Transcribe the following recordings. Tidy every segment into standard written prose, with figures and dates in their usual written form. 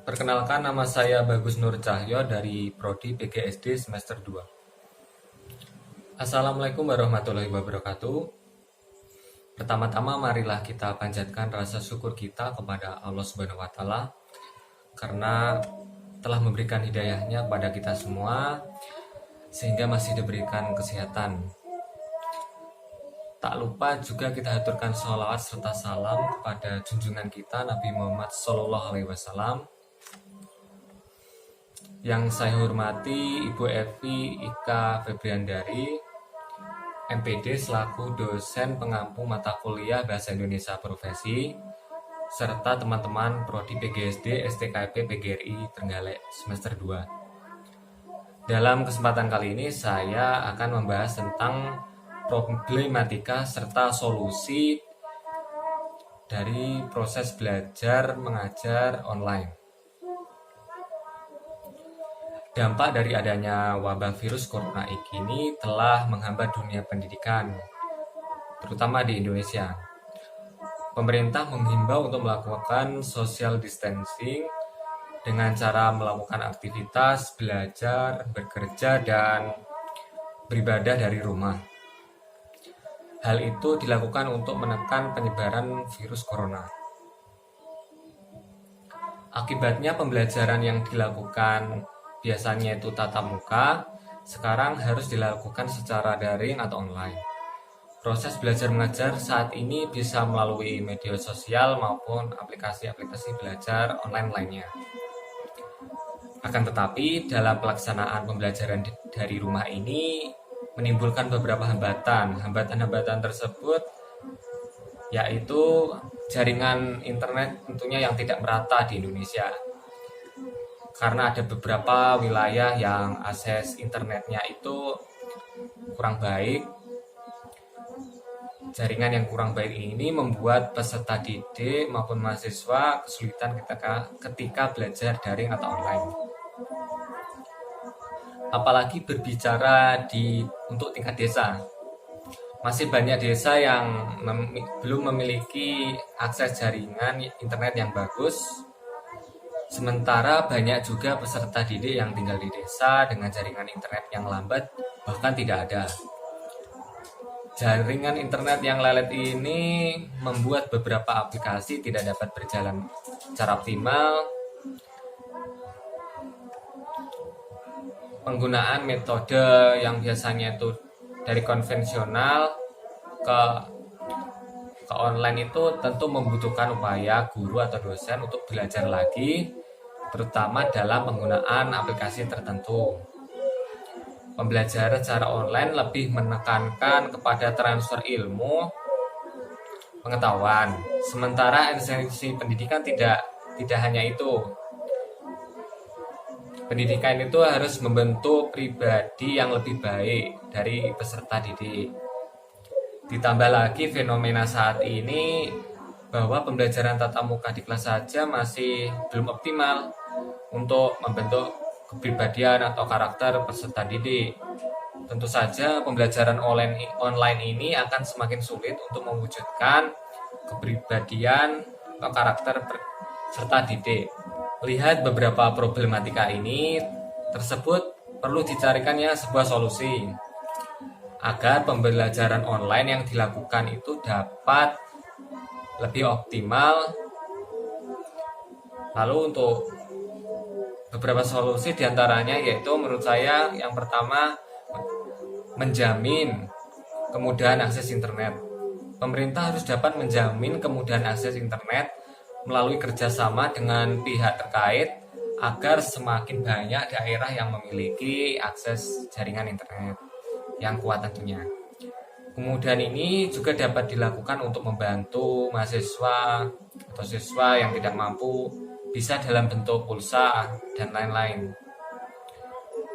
Perkenalkan, nama saya Bagus Nur Cahyo dari Prodi PGSD semester 2. Assalamualaikum warahmatullahi wabarakatuh. Pertama-tama marilah kita panjatkan rasa syukur kita kepada Allah Subhanahu wa taala karena telah memberikan hidayahnya kepada kita semua sehingga masih diberikan kesehatan. Tak lupa juga kita haturkan sholawat serta salam kepada junjungan kita Nabi Muhammad SAW. Yang saya hormati Ibu Evi Ika Febriandari, MPD selaku dosen pengampu mata kuliah Bahasa Indonesia Profesi, serta teman-teman Prodi PGSD STKIP PGRI Trenggalek semester 2. Dalam kesempatan kali ini saya akan membahas tentang problematika serta solusi dari proses belajar mengajar online. Dampak dari adanya wabah virus corona ini telah menghambat dunia pendidikan, terutama di Indonesia. Pemerintah menghimbau untuk melakukan social distancing dengan cara melakukan aktivitas belajar, bekerja, dan beribadah dari rumah. Hal itu dilakukan untuk menekan penyebaran virus corona. Akibatnya pembelajaran yang dilakukan biasanya itu tatap muka, sekarang harus dilakukan secara daring atau online. Proses belajar mengajar saat ini bisa melalui media sosial maupun aplikasi-aplikasi belajar online lainnya. Akan tetapi, dalam pelaksanaan pembelajaran dari rumah ini menimbulkan beberapa hambatan. Hambatan-hambatan tersebut yaitu jaringan internet tentunya yang tidak merata di Indonesia. Karena ada beberapa wilayah yang akses internetnya itu kurang baik. Jaringan yang kurang baik ini membuat peserta didik maupun mahasiswa kesulitan ketika belajar daring atau online. Apalagi berbicara untuk tingkat desa. Masih banyak desa yang belum memiliki akses jaringan internet yang bagus. Sementara banyak juga peserta didik yang tinggal di desa dengan jaringan internet yang lambat, bahkan tidak ada. Jaringan internet yang lelet ini membuat beberapa aplikasi tidak dapat berjalan secara optimal. Penggunaan metode yang biasanya itu dari konvensional ke online itu tentu membutuhkan upaya guru atau dosen untuk belajar lagi, terutama dalam penggunaan aplikasi tertentu. Pembelajaran secara online lebih menekankan kepada transfer ilmu, pengetahuan. Sementara esensi pendidikan tidak hanya itu. Pendidikan itu harus membentuk pribadi yang lebih baik dari peserta didik. Ditambah lagi fenomena saat ini bahwa pembelajaran tatap muka di kelas saja masih belum optimal untuk membentuk kepribadian atau karakter peserta didik. Tentu saja pembelajaran online ini akan semakin sulit untuk mewujudkan kepribadian atau karakter peserta didik. Melihat beberapa problematika ini tersebut perlu dicarikannya sebuah solusi agar pembelajaran online yang dilakukan itu dapat lebih optimal. Lalu untuk beberapa solusi diantaranya yaitu menurut saya yang pertama menjamin kemudahan akses internet. Pemerintah harus dapat menjamin kemudahan akses internet melalui kerjasama dengan pihak terkait agar semakin banyak daerah yang memiliki akses jaringan internet yang kuat tentunya. Kemudian ini juga dapat dilakukan untuk membantu mahasiswa atau siswa yang tidak mampu bisa dalam bentuk pulsa dan lain-lain.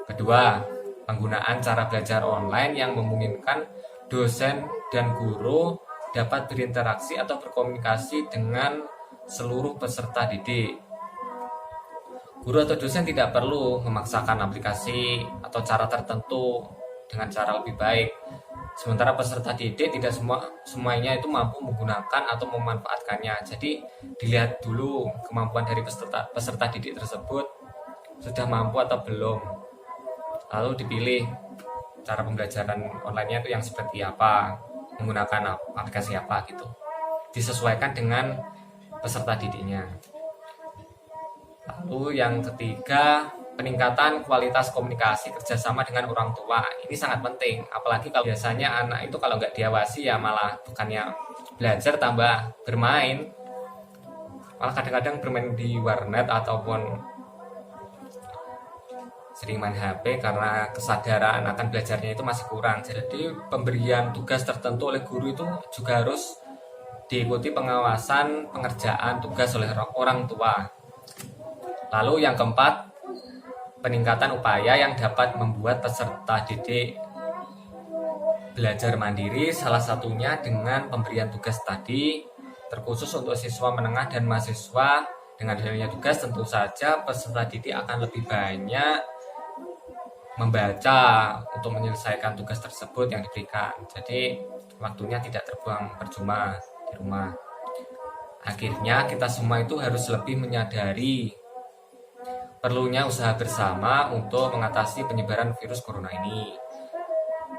Kedua, penggunaan cara belajar online yang memungkinkan dosen dan guru dapat berinteraksi atau berkomunikasi dengan seluruh peserta didik. Guru atau dosen tidak perlu memaksakan aplikasi atau cara tertentu dengan cara lebih baik. Sementara peserta didik tidak semuanya itu mampu menggunakan atau memanfaatkannya. Jadi dilihat dulu kemampuan dari peserta didik tersebut sudah mampu atau belum. Lalu dipilih cara pembelajaran online-nya itu yang seperti apa, menggunakan aplikasi apa gitu. Disesuaikan dengan peserta didiknya. Lalu yang ketiga, peningkatan kualitas komunikasi kerjasama dengan orang tua. Ini sangat penting, apalagi kalau biasanya anak itu kalau nggak diawasi ya malah bukannya belajar tambah bermain, malah kadang-kadang bermain di warnet ataupun sering main HP karena kesadaran akan belajarnya itu masih kurang. Jadi pemberian tugas tertentu oleh guru itu juga harus diikuti pengawasan pengerjaan tugas oleh orang tua. Lalu yang keempat, peningkatan upaya yang dapat membuat peserta didik belajar mandiri, salah satunya dengan pemberian tugas tadi, terkhusus untuk siswa menengah dan mahasiswa. Dengan adanya tugas tentu saja peserta didik akan lebih banyak membaca untuk menyelesaikan tugas tersebut yang diberikan. Jadi waktunya tidak terbuang percuma di rumah. Akhirnya kita semua itu harus lebih menyadari perlunya usaha bersama untuk mengatasi penyebaran virus corona ini.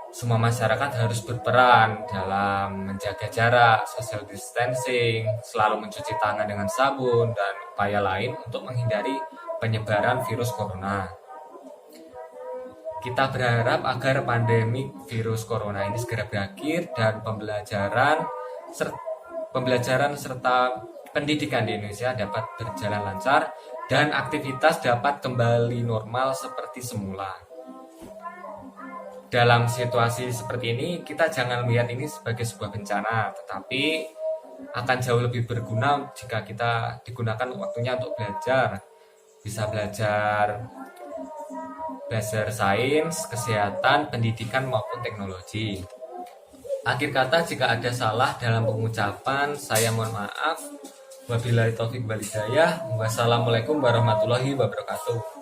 Semua masyarakat harus berperan dalam menjaga jarak, social distancing, selalu mencuci tangan dengan sabun, dan upaya lain untuk menghindari penyebaran virus corona. Kita berharap agar pandemi virus corona ini segera berakhir dan pembelajaran serta pendidikan di Indonesia dapat berjalan lancar dan aktivitas dapat kembali normal seperti semula. Dalam situasi seperti ini, kita jangan melihat ini sebagai sebuah bencana, tetapi akan jauh lebih berguna jika kita digunakan waktunya untuk belajar. Bisa belajar sains, kesehatan, pendidikan, maupun teknologi. Akhir kata, jika ada salah dalam pengucapan, saya mohon maaf. Wabillahi taufiq wal hidayah. Wassalamualaikum warahmatullahi wabarakatuh.